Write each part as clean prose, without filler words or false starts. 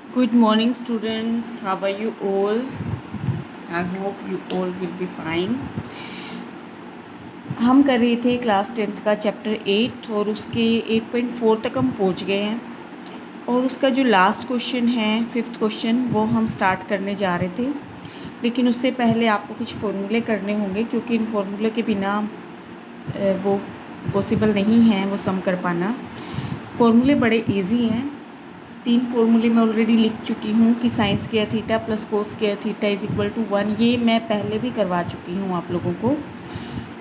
Good morning, students. How are you all? I hope you all will be fine. हम कर रहे थे class 10th का chapter 8 और उसके 8.4 तक हम पहुंच गए हैं और उसका जो लास्ट क्वेश्चन है 5th क्वेश्चन वो हम स्टार्ट करने जा रहे थे, लेकिन उससे पहले आपको कुछ फॉर्मूले करने होंगे क्योंकि इन फॉर्मूले के बिना वो पॉसिबल नहीं है वो सम कर पाना। फॉर्मूले बड़े इजी हैं। 3 फॉर्मूले मैं ऑलरेडी लिख चुकी हूँ कि sine square theta plus cos square theta is equal to 1। ये मैं पहले भी करवा चुकी हूँ आप लोगों को,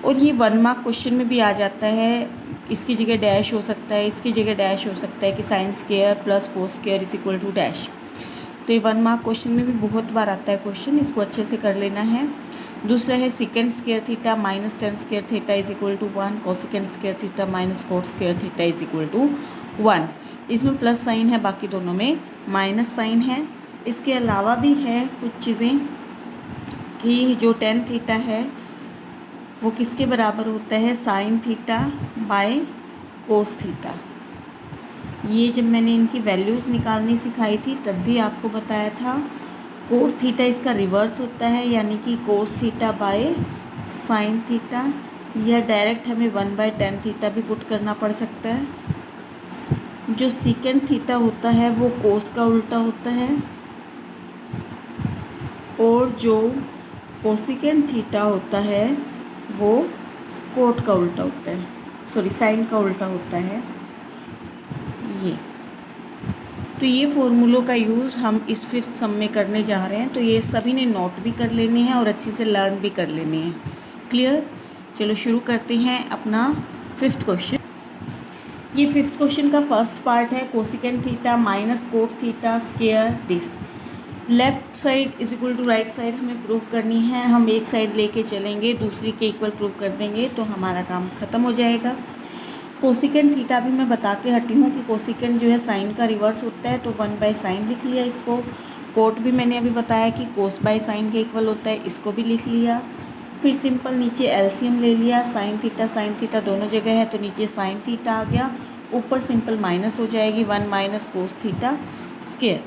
और ये 1 मार्क क्वेश्चन में भी आ जाता है। इसकी जगह डैश हो सकता है, इसकी जगह डैश हो सकता है कि sine square plus cos square is equal to dash. तो ये 1 मार्क क्वेश्चन में भी बहुत बार आता है क्वेश्चन, इसको अच्छे से कर लेना है। दूसरा है second square theta minus tan square theta is equal to 1, cosecant square theta minus cot square theta is equal to 1। इसमें प्लस साइन है, बाकी दोनों में माइनस साइन है। इसके अलावा भी है कुछ चीज़ें कि जो टेन थीटा है वो किसके बराबर होता है, sine theta by cos theta. ये जब मैंने इनकी वैल्यूज़ निकालनी सिखाई थी तब भी आपको बताया था। कोस थीटा इसका रिवर्स होता है, यानी कि cos theta by sine theta, या डायरेक्ट हमें 1/10 थीटा भी पुट करना पड़ सकता है। जो सेकेंड थीटा होता है वो कोस का उल्टा होता है, और जो कोसेकेंड थीटा होता है वो कोट का उल्टा होता है, सॉरी साइन का उल्टा होता है। तो ये फॉर्मूलों का यूज़ हम इस 5th सम में करने जा रहे हैं, तो ये सभी ने नोट भी कर लेने हैं और अच्छे से लर्न भी कर लेने हैं। क्लियर? चलो शुरू करते हैं अपना 5th क्वेश्चन। ये 5th क्वेश्चन का फर्स्ट पार्ट है cosecant theta minus cot theta square this. Left side is equal to right side हमें प्रूव करनी है। हम एक साइड लेके चलेंगे, दूसरी के इक्वल प्रूव कर देंगे तो हमारा काम ख़त्म हो जाएगा। कोसेकेंड थीटा भी मैं बता के हटी हूँ कि कोसेकेंड जो है साइन का रिवर्स होता है, तो 1/sin लिख लिया इसको। कोट भी मैंने अभी बताया कि cos/sin के इक्वल होता है, इसको भी लिख लिया। फिर सिंपल नीचे एलसीएम ले लिया, साइन थीटा दोनों जगह है तो नीचे साइन थीटा आ गया, ऊपर सिंपल माइनस हो जाएगी 1 माइनस कोस थीटा स्क्वायर।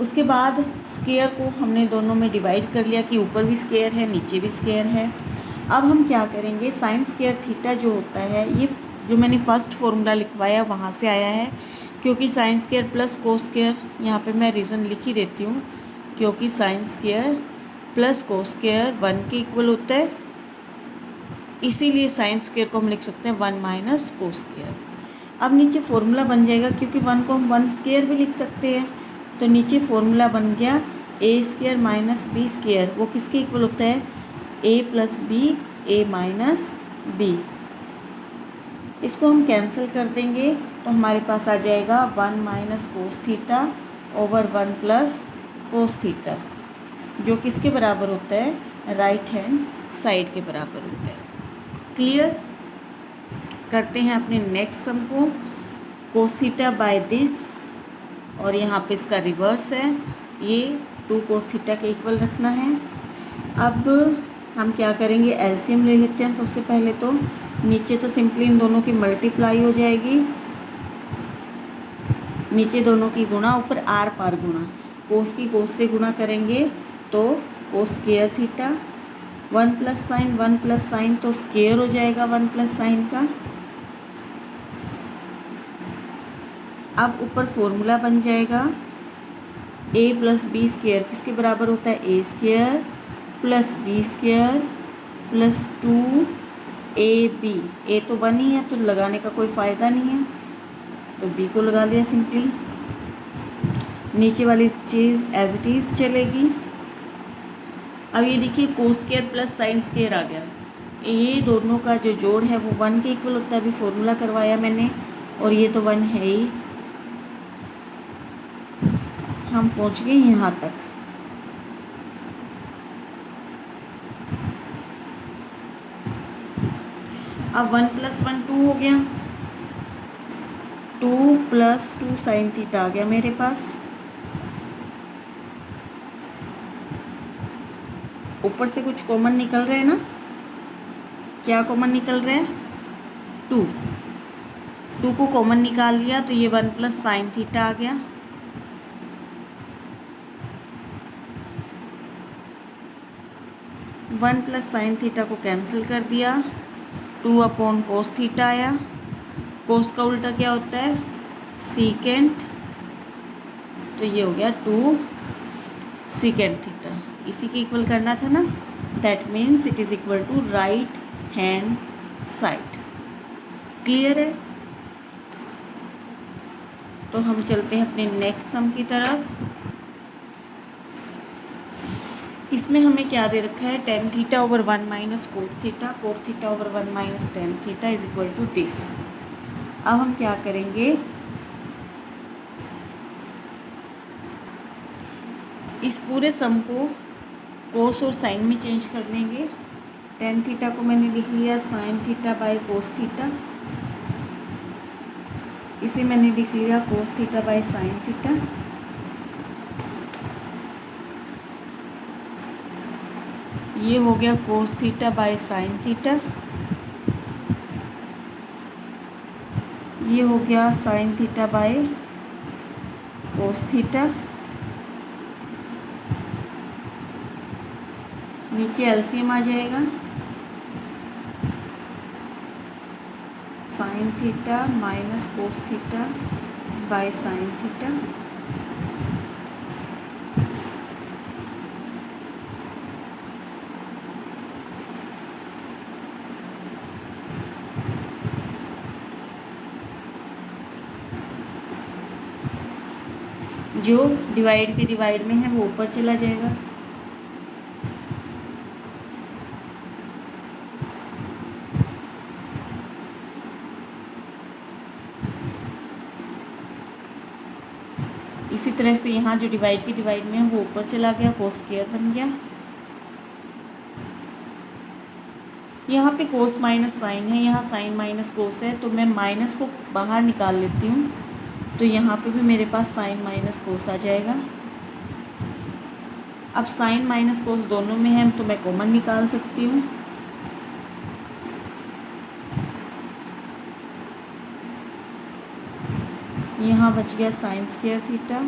उसके बाद स्क्वायर को हमने दोनों में डिवाइड कर लिया कि ऊपर भी स्क्वायर है नीचे भी स्क्वायर है। अब हम क्या करेंगे, साइन स्क्वायर थीटा जो होता है, ये जो मैंने फर्स्ट फॉर्मूला लिखवाया वहाँ से आया है, क्योंकि sign square plus cos square, यहाँ पे मैं रीज़न लिख ही देती हूँ, क्योंकि sign square plus cos square 1 के इक्वल होता है, इसीलिए साइन स्क्वायर को हम लिख सकते हैं 1 माइनस कोस स्क्वायर। अब नीचे फॉर्मूला बन जाएगा, क्योंकि 1 को हम 1 स्क्वायर भी लिख सकते हैं, तो नीचे फॉर्मूला बन गया ए स्क्वायर माइनस बी स्क्वायर। वो किसके इक्वल होता है, ए प्लस बी, ए माइनस बी। इसको हम कैंसिल कर देंगे तो हमारे पास आ जाएगा 1 minus cos theta over 1 plus cos theta, जो किसके बराबर होता है, राइट हैंड साइड के बराबर होता है। क्लियर? करते हैं अपने नेक्स्ट सम को। कोस थीटा बाय दिस, और यहाँ पे इसका रिवर्स है, ये 2 कोस थीटा के इक्वल रखना है। अब हम क्या करेंगे, एलसीएम ले लेते हैं सबसे पहले। तो नीचे तो सिंपली इन दोनों की मल्टीप्लाई हो जाएगी, नीचे दोनों की गुणा, ऊपर आर पार गुणा। कोस की कोस से गुणा करेंगे तो कोस स्क्वायर थीटा, 1 प्लस साइन तो स्क्वायर हो जाएगा 1 प्लस साइन का। अब ऊपर फॉर्मूला बन जाएगा ए प्लस बी स्क्वायर किसके बराबर होता है, A square plus B square plus 2ab। A तो 1 ही है तो लगाने का कोई फ़ायदा नहीं है, तो बी को लगा लिया सिंपली। नीचे वाली चीज़ एज इट इज़ चलेगी। अब ये देखिए cos square plus sine square आ गया, ये दोनों का जो जोड़ है वो 1 के इक्वल होता है। अभी फॉर्मूला करवाया मैंने, और ये तो 1 है ही। हम पहुंच गए यहाँ तक। अब 1 प्लस 1 2 हो गया, 2 प्लस 2 साइन थीटा आ गया मेरे पास। ऊपर से कुछ कॉमन निकल रहे हैं ना, क्या कॉमन निकल रहे हैं, 2 को कॉमन निकाल लिया तो ये 1 प्लस साइन थीटा आ गया। 1 प्लस साइन थीटा को कैंसिल कर दिया, 2 अपॉन कोस थीटा आया। कोस का उल्टा क्या होता है? सीकेंट। तो ये हो गया 2 सीकेंट थीटा। इसी के इक्वल करना था ना, that means it is equal to right hand side. Clear है? तो हम चलते हैं अपने नेक्स्ट सम की तरफ। इसमें हमें क्या दे रखा है? Tan theta over 1 minus cot theta, cot theta over 1 minus tan theta is equal to this. अब हम क्या करेंगे, इस पूरे सम को कोस और साइन में चेंज कर देंगे। टेन थीटा को मैंने लिख लिया sine theta by cos theta, इसे मैंने लिख लिया cos theta by sine theta. ये हो गया cos theta by sine theta, ये हो गया sine theta by cos theta. नीचे एलसीएम आ जाएगा, sine theta minus cos theta by sine theta. जो डिवाइड के डिवाइड में है वो ऊपर चला जाएगा। इसी तरह से यहाँ जो डिवाइड के डिवाइड में है वो ऊपर चला गया, कोस स्क्वायर बन गया। यहाँ पे कोस माइनस साइन है, यहाँ साइन माइनस कोस है, तो मैं माइनस को बाहर निकाल लेती हूँ, तो यहाँ पे भी मेरे पास साइन माइनस कोस आ जाएगा। अब साइन माइनस कोस दोनों में है तो मैं कॉमन निकाल सकती हूँ। यहाँ बच गया साइन स्क्वायर थीटा,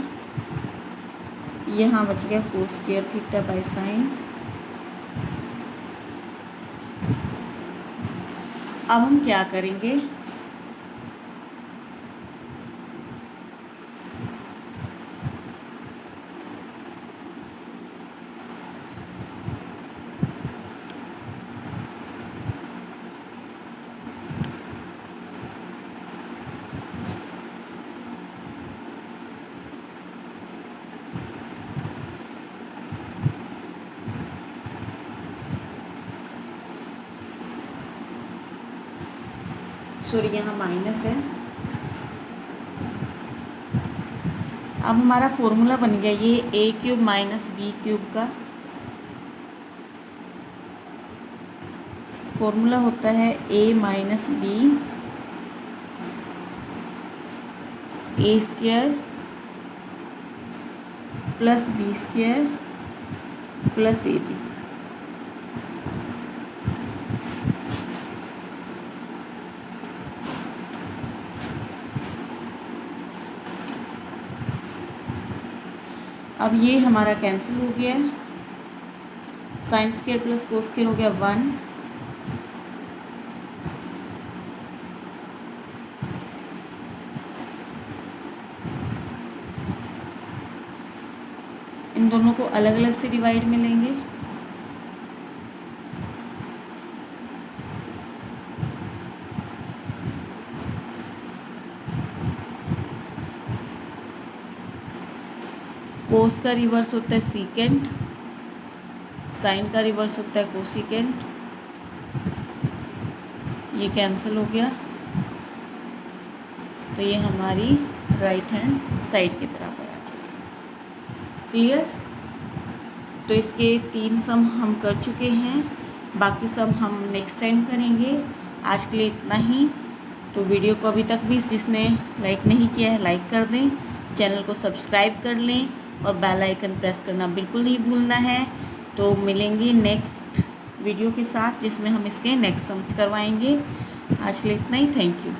यहाँ बच गया कोस स्क्वायर थीटा बाय साइन। अब हम क्या करेंगे, सॉरी यहाँ माइनस है। अब हमारा फॉर्मूला बन गया ये A cube minus B cube का फॉर्मूला होता है A minus B A square plus B square plus A B. अब ये हमारा कैंसिल हो गया, sine square plus cos square हो गया 1, इन दोनों को अलग अलग से डिवाइड में लेंगे। कोस का रिवर्स होता है सीकेंट, साइन का रिवर्स होता है कोसिकेंट। ये कैंसिल हो गया, तो ये हमारी राइट हैंड साइड के बराबर आ जाएगी। क्लियर? तो इसके 3 सम हम कर चुके हैं, बाकी सम हम नेक्स्ट टाइम करेंगे। आज के लिए इतना ही। तो वीडियो को अभी तक भी जिसने लाइक नहीं किया है लाइक कर दें, चैनल को सब्सक्राइब कर लें और बेल आइकन प्रेस करना बिल्कुल नहीं भूलना है। तो मिलेंगे नेक्स्ट वीडियो के साथ जिसमें हम इसके नेक्स्ट सम्स करवाएंगे। आज के लिए इतना ही। Thank you.